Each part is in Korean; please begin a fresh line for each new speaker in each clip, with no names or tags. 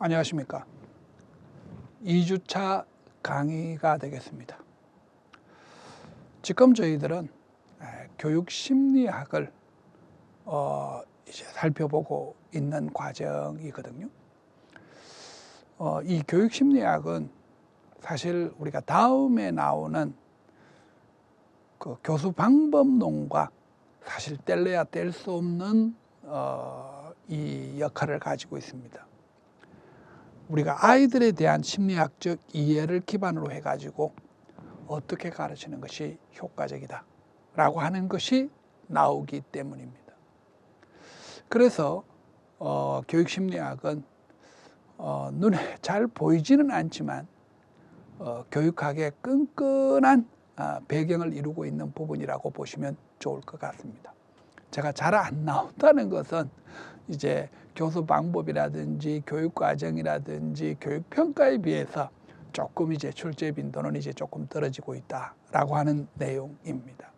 안녕하십니까. 2주차 강의가 되겠습니다. 지금 저희들은 교육심리학을 이제 살펴보고 있는 과정이거든요. 이 교육심리학은 사실 우리가 다음에 나오는 그 교수 방법론과 사실 뗄래야 뗄 수 없는 이 역할을 가지고 있습니다. 우리가 아이들에 대한 심리학적 이해를 기반으로 해가지고 어떻게 가르치는 것이 효과적이다 라고 하는 것이 나오기 때문입니다. 그래서 교육심리학은 눈에 잘 보이지는 않지만 교육학의 끈끈한 배경을 이루고 있는 부분이라고 보시면 좋을 것 같습니다. 제가 잘 안 나온다는 것은 이제 교수 방법이라든지 교육 과정이라든지 교육 평가에 비해서 조금 이제 출제 빈도는 이제 조금 떨어지고 있다라고 하는 내용입니다.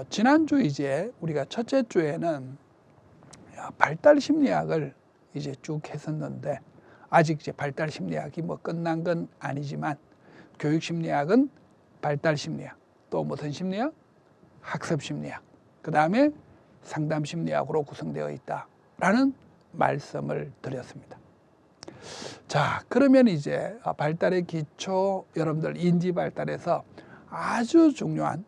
지난주 이제 우리가 첫째 주에는 발달 심리학을 이제 쭉 했었는데 아직 이제 발달 심리학이 뭐 끝난 건 아니지만 교육 심리학은 발달 심리학, 또 무슨 심리학? 학습 심리학, 그 다음에 상담 심리학으로 구성되어 있다라는 말씀을 드렸습니다. 자, 그러면 이제 발달의 기초, 여러분들 인지 발달에서 아주 중요한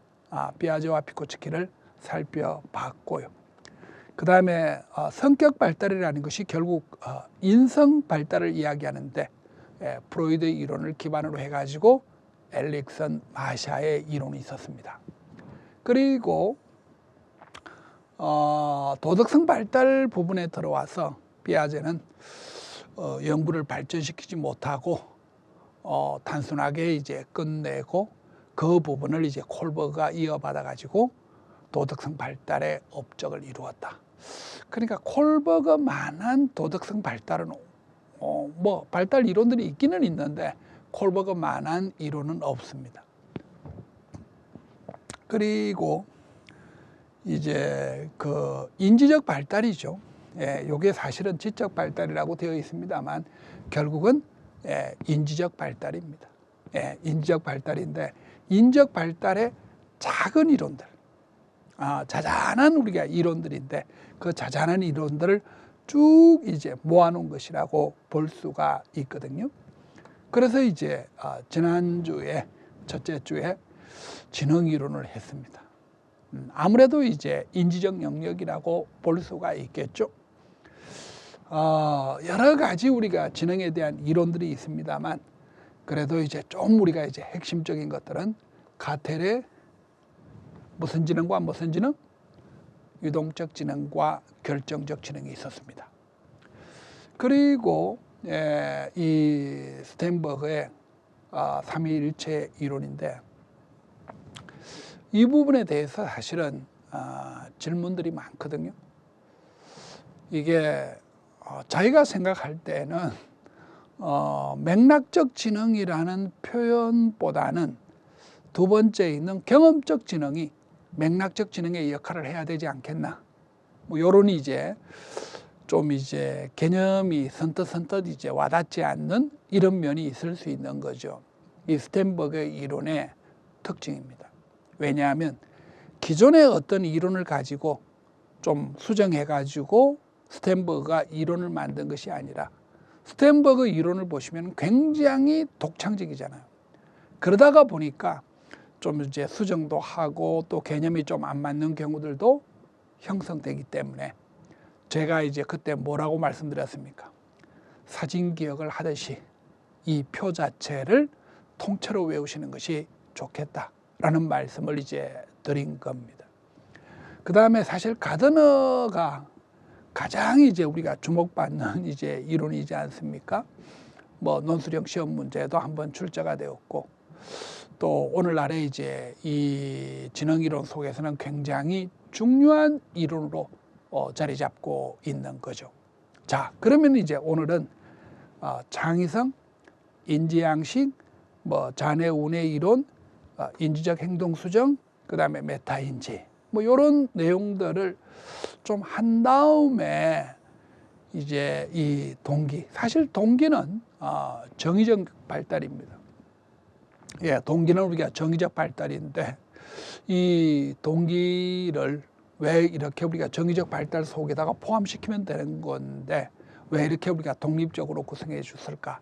피아제와 피코츠키를 살펴봤고요. 그 다음에 성격 발달이라는 것이 결국 인성 발달을 이야기하는데 프로이드의 이론을 기반으로 해가지고 엘릭슨, 마샤의 이론이 있었습니다. 그리고 도덕성 발달 부분에 들어와서 피아제는 연구를 발전시키지 못하고 단순하게 이제 끝내고 그 부분을 이제 콜버그가 이어받아 가지고 도덕성 발달의 업적을 이루었다. 그러니까 콜버그만한 도덕성 발달은 뭐 발달 이론들이 있기는 있는데 콜버그만한 이론은 없습니다. 그리고 이제 그 인지적 발달이죠. 요게 사실은 지적 발달이라고 되어 있습니다만 결국은 인지적 발달입니다. 인지적 발달인데 인적 발달의 작은 이론들, 자잘한 우리가 이론들인데 그 자잘한 이론들을 쭉 이제 모아놓은 것이라고 볼 수가 있거든요. 그래서 이제 지난주에 첫째 주에 지능 이론을 했습니다. 아무래도 이제 인지적 영역이라고 볼 수가 있겠죠. 여러 가지 우리가 지능에 대한 이론들이 있습니다만 그래도 이제 좀 우리가 이제 핵심적인 것들은 가텔의 무슨 지능과 무슨 지능? 유동적 지능과 결정적 지능이 있었습니다. 그리고 이 스탠버그의 삼위일체 이론인데 이 부분에 대해서 사실은 질문들이 많거든요. 이게 자기가 생각할 때는 맥락적 지능이라는 표현보다는 두 번째 있는 경험적 지능이 맥락적 지능의 역할을 해야 되지 않겠나. 뭐 요런 이제 좀 이제 개념이 선뜻 이제 와닿지 않는 이런 면이 있을 수 있는 거죠. 이 스탠버그의 이론의 특징입니다. 왜냐하면 기존의 어떤 이론을 가지고 좀 수정해가지고 스탠버그가 이론을 만든 것이 아니라 스탠버그 이론을 보시면 굉장히 독창적이잖아요. 그러다가 보니까 좀 이제 수정도 하고 또 개념이 좀 안 맞는 경우들도 형성되기 때문에 제가 이제 그때 뭐라고 말씀드렸습니까? 사진 기억을 하듯이 이 표 자체를 통째로 외우시는 것이 좋겠다라는 말씀을 이제 드린 겁니다. 그 다음에 사실 가드너가 가장 이제 우리가 주목받는 이제 이론이지 않습니까? 뭐 논술형 시험 문제도 한번 출제가 되었고 또 오늘날에 이제 이 지능 이론 속에서는 굉장히 중요한 이론으로 자리 잡고 있는 거죠. 자, 그러면 이제 오늘은 창의성, 인지양식, 뭐 자뇌 운의 이론, 인지적 행동 수정, 그 다음에 메타인지 뭐 이런 내용들을 좀 한 다음에 이제 이 동기, 사실 동기는 정의적 발달입니다. 예, 동기는 우리가 정의적 발달인데 이 동기를 왜 이렇게 우리가 정의적 발달 속에다가 포함시키면 되는 건데 왜 이렇게 우리가 독립적으로 구성해 줬을까?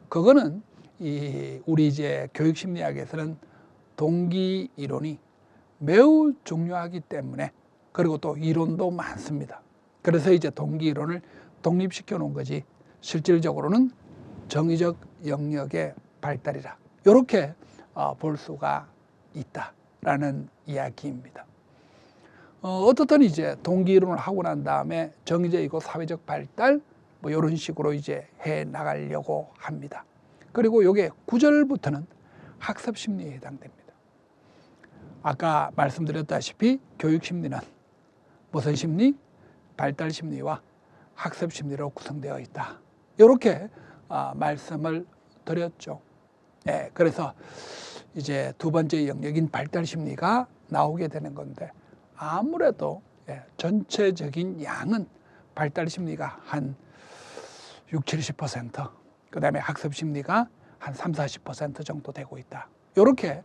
그거는 우리 이제 교육심리학에서는 동기 이론이 매우 중요하기 때문에, 그리고 또 이론도 많습니다. 그래서 이제 동기 이론을 독립시켜 놓은 거지, 실질적으로는 정의적 영역의 발달이라 이렇게 볼 수가 있다라는 이야기입니다. 어떻든 이제 동기 이론을 하고 난 다음에 정의적이고 사회적 발달 뭐 이런 식으로 이제 해 나가려고 합니다. 그리고 요게 9절부터는 학습 심리에 해당됩니다. 아까 말씀드렸다시피 교육 심리는 무슨 심리? 발달 심리와 학습 심리로 구성되어 있다. 이렇게 말씀을 드렸죠. 예, 그래서 이제 두 번째 영역인 발달 심리가 나오게 되는 건데, 아무래도 전체적인 양은 발달 심리가 한 60, 70%, 그 다음에 학습 심리가 한 30, 40% 정도 되고 있다. 이렇게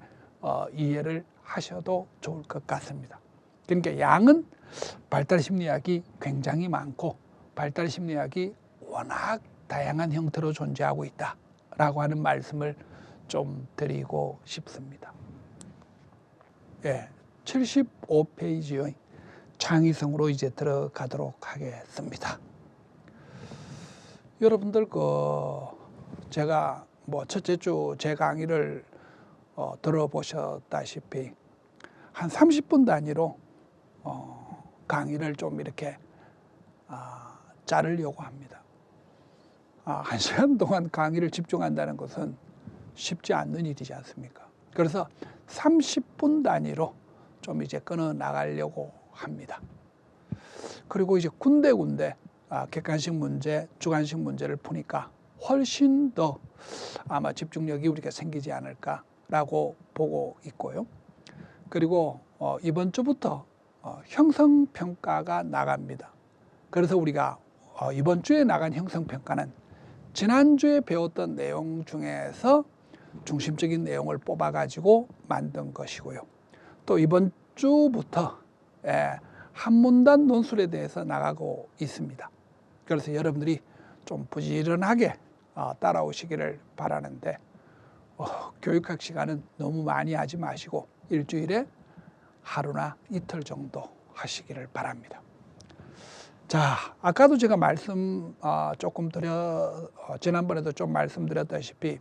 이해를 하셔도 좋을 것 같습니다. 그러니까 양은 발달 심리학이 굉장히 많고 발달 심리학이 워낙 다양한 형태로 존재하고 있다라고 하는 말씀을 좀 드리고 싶습니다. 예, 75페이지의 창의성으로 이제 들어가도록 하겠습니다. 여러분들 제가 뭐 첫째 주 제 강의를 들어보셨다시피 한 30분 단위로 강의를 좀 이렇게 자르려고 합니다. 1시간 동안 강의를 집중한다는 것은 쉽지 않는 일이지 않습니까? 그래서 30분 단위로 좀 이제 끊어 나가려고 합니다. 그리고 이제 군데군데 객관식 문제, 주관식 문제를 푸니까 훨씬 더 아마 집중력이 우리가 생기지 않을까라고 보고 있고요. 그리고 이번 주부터 형성평가가 나갑니다. 그래서 우리가 이번 주에 나간 형성평가는 지난주에 배웠던 내용 중에서 중심적인 내용을 뽑아가지고 만든 것이고요. 또 이번 주부터 한문단 논술에 대해서 나가고 있습니다. 그래서 여러분들이 좀 부지런하게 따라오시기를 바라는데 교육학 시간은 너무 많이 하지 마시고 일주일에 하루나 이틀 정도 하시기를 바랍니다. 자, 아까도 제가 말씀 조금 지난번에도 좀 말씀드렸다시피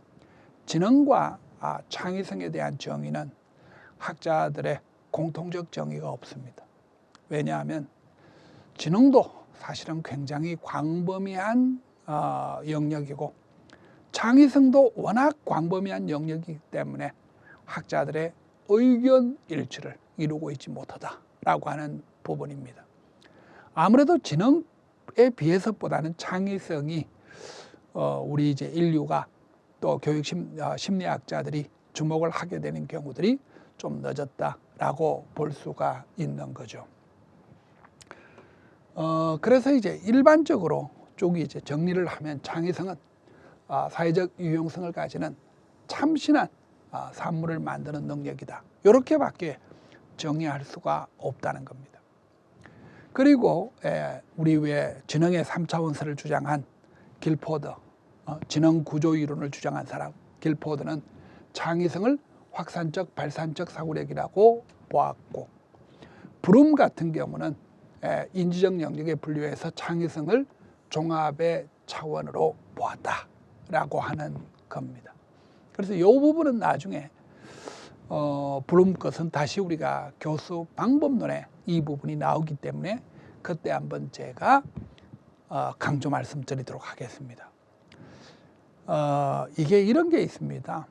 지능과 창의성에 대한 정의는 학자들의 공통적 정의가 없습니다. 왜냐하면 지능도 사실은 굉장히 광범위한 영역이고 창의성도 워낙 광범위한 영역이기 때문에 학자들의 의견 일치를 이루고 있지 못하다라고 하는 부분입니다. 아무래도 지능에 비해서보다는 창의성이 우리 이제 인류가 또 교육 심리학자들이 주목을 하게 되는 경우들이 좀 늦었다라고 볼 수가 있는 거죠. 그래서 이제 일반적으로 쭉 이제 정리를 하면 창의성은 사회적 유용성을 가지는 참신한 산물을 만드는 능력이다. 이렇게밖에 정의할 수가 없다는 겁니다. 그리고 우리 왜 지능의 3차원설을 주장한 길포드, 지능 구조 이론을 주장한 사람 길포드는 창의성을 확산적, 발산적 사고력이라고 보았고, 브룸 같은 경우는 인지적 영역에 분류해서 창의성을 종합의 차원으로 보았다라고 하는 겁니다. 그래서 이 부분은 나중에 브룸 것은 다시 우리가 교수 방법론에 이 부분이 나오기 때문에 그때 한번 제가 강조 말씀드리도록 하겠습니다. 이게 이런 게 있습니다.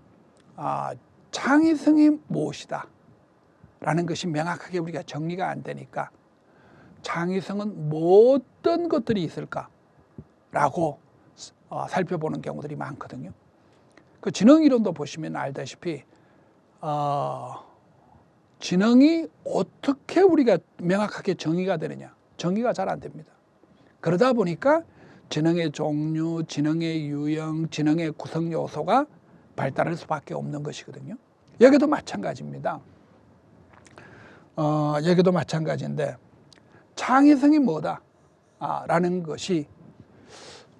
창의성이 무엇이다 라는 것이 명확하게 우리가 정리가 안 되니까 창의성은 뭐 어떤 것들이 있을까 라고 살펴보는 경우들이 많거든요. 그 지능이론도 보시면 알다시피 지능이 어떻게 우리가 명확하게 정의가 되느냐, 정의가 잘 안 됩니다. 그러다 보니까 지능의 종류, 지능의 유형, 지능의 구성 요소가 발달할 수밖에 없는 것이거든요. 여기도 마찬가지입니다. 여기도 마찬가지인데 창의성이 뭐다? 라는 것이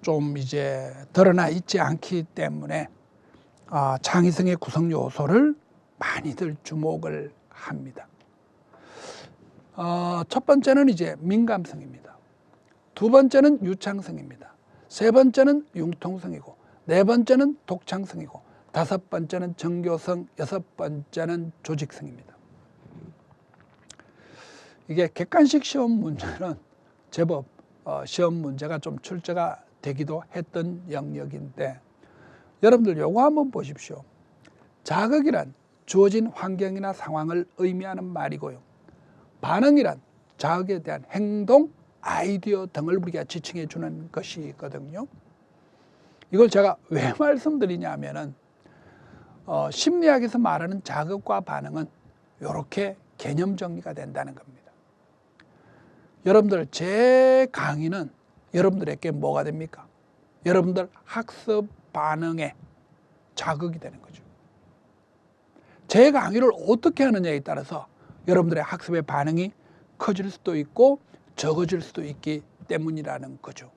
좀 이제 드러나 있지 않기 때문에 창의성의 구성 요소를 많이들 주목을 합니다. 첫 번째는 이제 민감성입니다. 두 번째는 유창성입니다. 세 번째는 융통성이고, 네 번째는 독창성이고, 다섯 번째는 정교성, 여섯 번째는 조직성입니다. 이게 객관식 시험 문제는 제법 시험 문제가 좀 출제가 되기도 했던 영역인데, 여러분들 요거 한번 보십시오. 자극이란 주어진 환경이나 상황을 의미하는 말이고요. 반응이란 자극에 대한 행동, 아이디어 등을 우리가 지칭해 주는 것이거든요. 이걸 제가 왜 말씀드리냐면은 심리학에서 말하는 자극과 반응은 이렇게 개념 정리가 된다는 겁니다. 여러분들 제 강의는 여러분들에게 뭐가 됩니까? 여러분들 학습 반응에 자극이 되는 거죠. 제 강의를 어떻게 하느냐에 따라서 여러분들의 학습의 반응이 커질 수도 있고 적어질 수도 있기 때문이라는 거죠.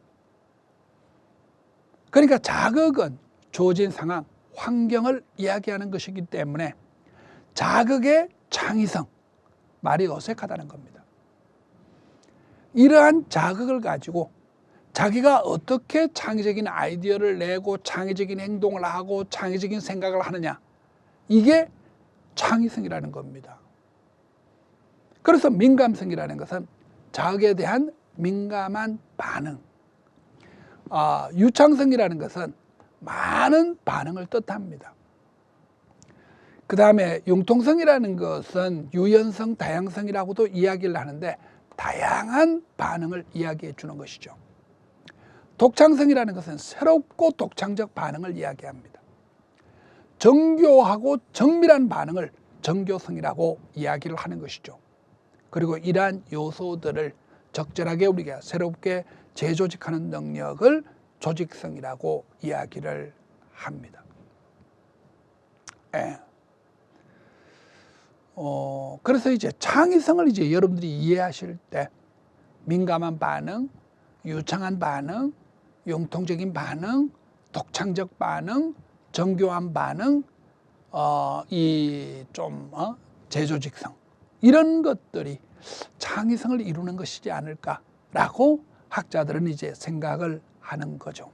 그러니까 자극은 주어진 상황, 환경을 이야기하는 것이기 때문에 자극의 창의성, 말이 어색하다는 겁니다. 이러한 자극을 가지고 자기가 어떻게 창의적인 아이디어를 내고 창의적인 행동을 하고 창의적인 생각을 하느냐, 이게 창의성이라는 겁니다. 그래서 민감성이라는 것은 자극에 대한 민감한 반응, 유창성이라는 것은 많은 반응을 뜻합니다. 그 다음에 융통성이라는 것은 유연성, 다양성이라고도 이야기를 하는데 다양한 반응을 이야기해 주는 것이죠. 독창성이라는 것은 새롭고 독창적 반응을 이야기합니다. 정교하고 정밀한 반응을 정교성이라고 이야기를 하는 것이죠. 그리고 이러한 요소들을 적절하게 우리가 새롭게 재조직하는 능력을 조직성이라고 이야기를 합니다. 예. 그래서 이제 창의성을 이제 여러분들이 이해하실 때 민감한 반응, 유창한 반응, 융통적인 반응, 독창적 반응, 정교한 반응, 재조직성, 이런 것들이 창의성을 이루는 것이지 않을까라고 학자들은 이제 생각을 하는 거죠.